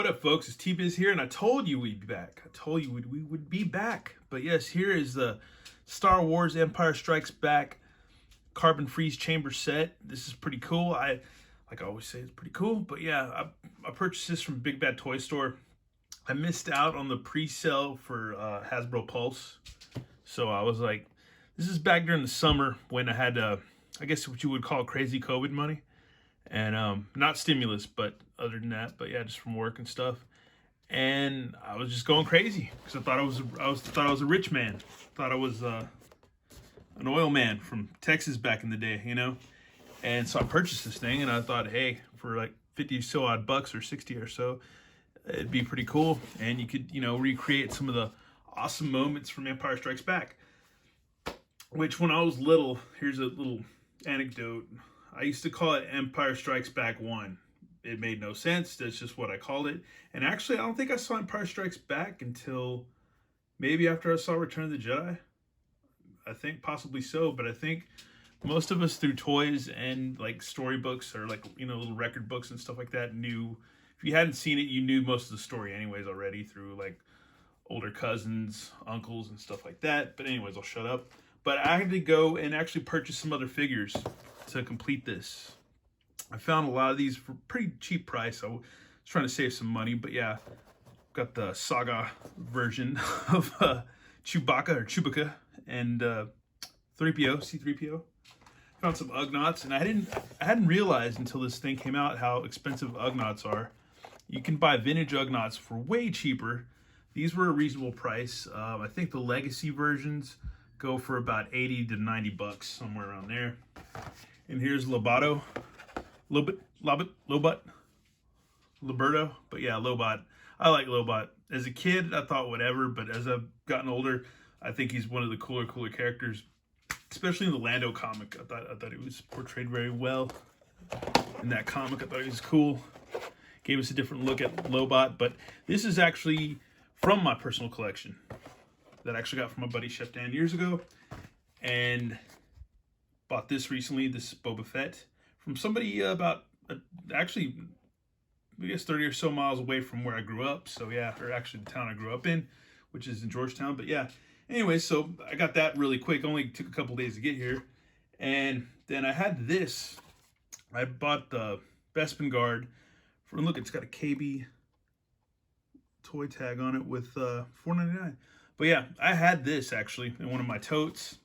What up, folks? It's T-Biz here, and I told you we'd be back. I told you we would be back. But yes, here is the Star Wars Empire Strikes Back carbon freeze chamber set. This is pretty cool. Like I always say, it's pretty cool. But yeah, I purchased this from Big Bad Toy Store. I missed out on the pre-sale for Hasbro Pulse. So I was like, this is back during the summer when I had, I guess what you would call crazy COVID money. And not stimulus, but other than that, but yeah, just from work and stuff. And I was just going crazy because I thought I was a rich man. Thought I was an oil man from Texas back in the day, you know. And so I purchased this thing, and I thought, hey, for like 50 so odd bucks or 60 or so, it'd be pretty cool, and you could, you know, recreate some of the awesome moments from Empire Strikes Back. Which, when I was little, here's a little anecdote. I used to call it Empire Strikes Back 1. It made no sense. That's just what I called it. And actually, I don't think I saw Empire Strikes Back until maybe after I saw Return of the Jedi. I think possibly so, but I think most of us through toys and like storybooks or like, you know, little record books and stuff like that knew, if you hadn't seen it, you knew most of the story anyways already through like older cousins, uncles, and stuff like that. But anyways, I'll shut up. But I had to go and actually purchase some other figures to complete this. I found a lot of these for pretty cheap price. I was trying to save some money, but yeah, got the Saga version of Chewbacca and 3PO, C3PO. Found some Ugnaughts, and I hadn't realized until this thing came out how expensive Ugnaughts are. You can buy vintage Ugnaughts for way cheaper. These were a reasonable price. I think the legacy versions go for about 80 to 90 bucks, somewhere around there. And here's Lubato, Lobot, Lubato, but yeah, Lobot. I like Lobot. As a kid, I thought whatever, but as I've gotten older, I think he's one of the cooler characters, especially in the Lando comic. I thought he was portrayed very well in that comic. I thought he was cool. Gave us a different look at Lobot, but this is actually from my personal collection that I actually got from my buddy Chef Dan years ago, and bought this recently, this Boba Fett, from somebody about, actually, I guess 30 or so miles away from where I grew up. So yeah, or actually the town I grew up in, which is in Georgetown. But yeah, anyway, so I got that really quick. Only took a couple days to get here. And then I had this. I bought the Bespin Guard for, look, it's got a KB toy tag on it with $4.99. But yeah, I had this actually in one of my totes.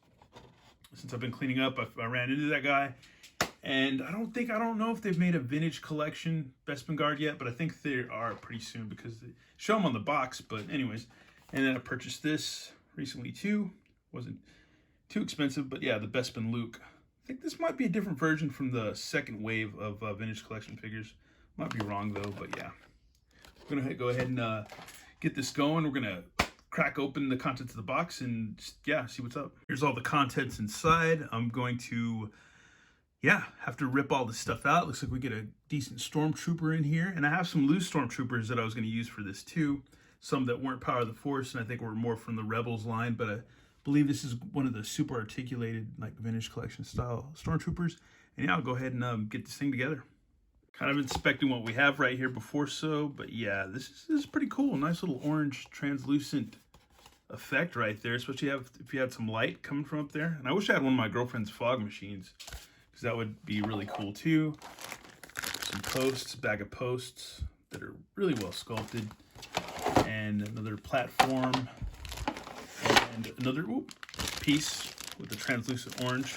Since I've been cleaning up, I ran into that guy. And I don't know if they've made a vintage collection Bespin Guard yet, but I think they are pretty soon because they show them on the box. But anyways, and then I purchased this recently too. Wasn't too expensive, but yeah, the Bespin Luke. I think this might be a different version from the second wave of vintage collection figures. Might be wrong though, but yeah. We're gonna go ahead and get this going. We're gonna crack open the contents of the box and just, yeah, see what's up. Here's all the contents inside. I'm going to, yeah, have to rip all this stuff out. Looks like we get a decent stormtrooper in here, and I have some loose stormtroopers that I was going to use for this too. Some that weren't Power of the Force, and I think were more from the Rebels line, but I believe this is one of the super articulated, like vintage collection style stormtroopers. And yeah, I'll go ahead and get this thing together. Kind of inspecting what we have right here before so, but yeah, this is pretty cool. Nice little orange translucent effect right there, especially if you had some light coming from up there. And I wish I had one of my girlfriend's fog machines, because that would be really cool too. Some posts, bag of posts that are really well sculpted, and another platform, and another piece with the translucent orange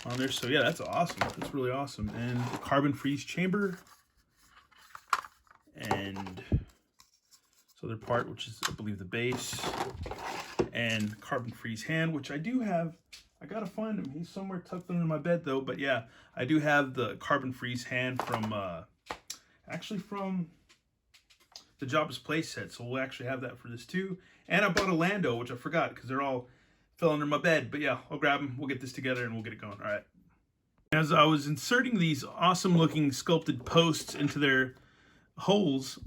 on there. So yeah, that's awesome. That's really awesome. And the carbon freeze chamber, and this other part, which is, I believe, the base, and carbon freeze hand, which I do have. I gotta find him. He's somewhere tucked under my bed though. But yeah, I do have the carbon freeze hand from actually from the Jabba's playset. So we'll actually have that for this too. And I bought a Lando, which I forgot because they're all fell under my bed. But yeah, I'll grab them. We'll get this together and we'll get it going. All right. As I was inserting these awesome looking sculpted posts into their holes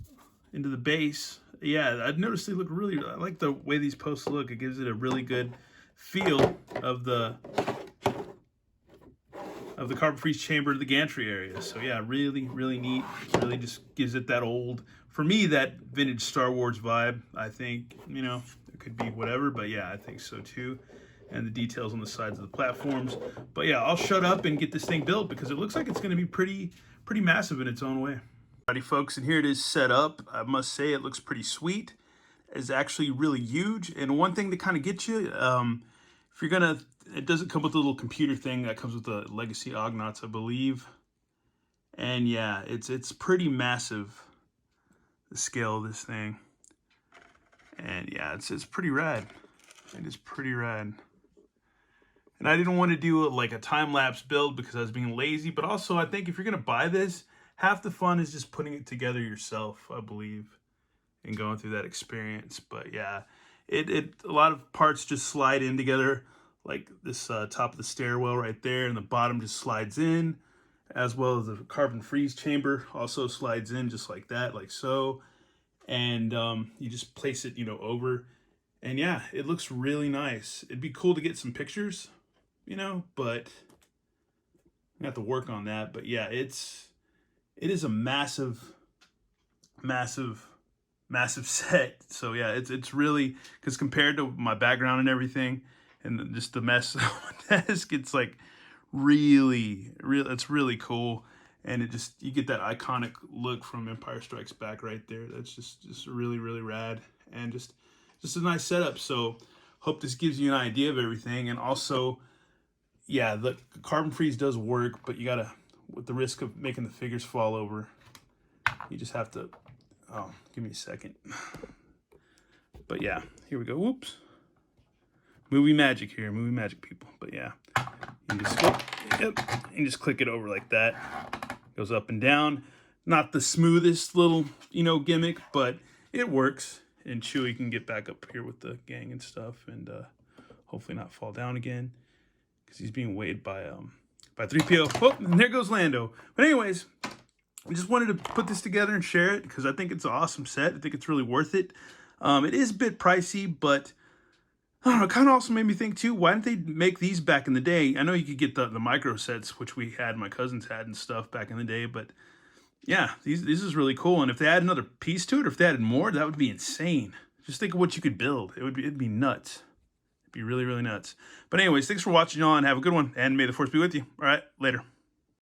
into the base, yeah, I've noticed they look really, I like the way these posts look. It gives it a really good feel of the of the carbon freeze chamber to the gantry area. So yeah, really, really neat. Really just gives it that old, for me, that vintage Star Wars vibe. I think, you know, it could be whatever, but yeah, I think so too. And the details on the sides of the platforms. But yeah, I'll shut up and get this thing built because it looks like it's going to be pretty massive in its own way. Alrighty, folks, and here it is set up. I must say it looks pretty sweet. It's actually really huge. And one thing to kind of get you, if you're gonna, it doesn't come with a little computer thing that comes with the Legacy Ognaughts, I believe. And yeah, it's pretty massive, the scale of this thing. And yeah, it's pretty rad. It is pretty rad. And I didn't want to do like a time-lapse build because I was being lazy, but also I think if you're gonna buy this, half the fun is just putting it together yourself, I believe, and going through that experience. But yeah, a lot of parts just slide in together, like this top of the stairwell right there, and the bottom just slides in, as well as the carbon freeze chamber also slides in just like that, like so. And you just place it, you know, over. And yeah, it looks really nice. It'd be cool to get some pictures, you know, but I have to work on that. But yeah, it is a massive set. So yeah, it's really, because compared to my background and everything, and just the mess on my desk, it's like really, it's really cool. And it just, you get that iconic look from Empire Strikes Back right there. That's just really, really rad, and just a nice setup. So hope this gives you an idea of everything. And also, yeah, the carbon freeze does work, but you gotta, with the risk of making the figures fall over, you just have to, oh, give me a second. But yeah, here we go. Whoops. Movie magic here, movie magic, people. But yeah, you just go, yep, you just click it over like that. Goes up and down. Not the smoothest little, you know, gimmick, but it works. And Chewie can get back up here with the gang and stuff, and hopefully not fall down again, because he's being weighed by 3PO. Oh, and there goes Lando. But anyways, I just wanted to put this together and share it because I think it's an awesome set. I think it's really worth it. It is a bit pricey, but I don't know, it kind of also made me think too, why didn't they make these back in the day? I know you could get the micro sets, which we had, my cousins had and stuff back in the day, but yeah, this is really cool. And if they add another piece to it, or if they added more, that would be insane. Just think of what you could build. It'd be nuts. It'd be really, really nuts. But anyways, thanks for watching, y'all, and have a good one. And may the force be with you. All right, later.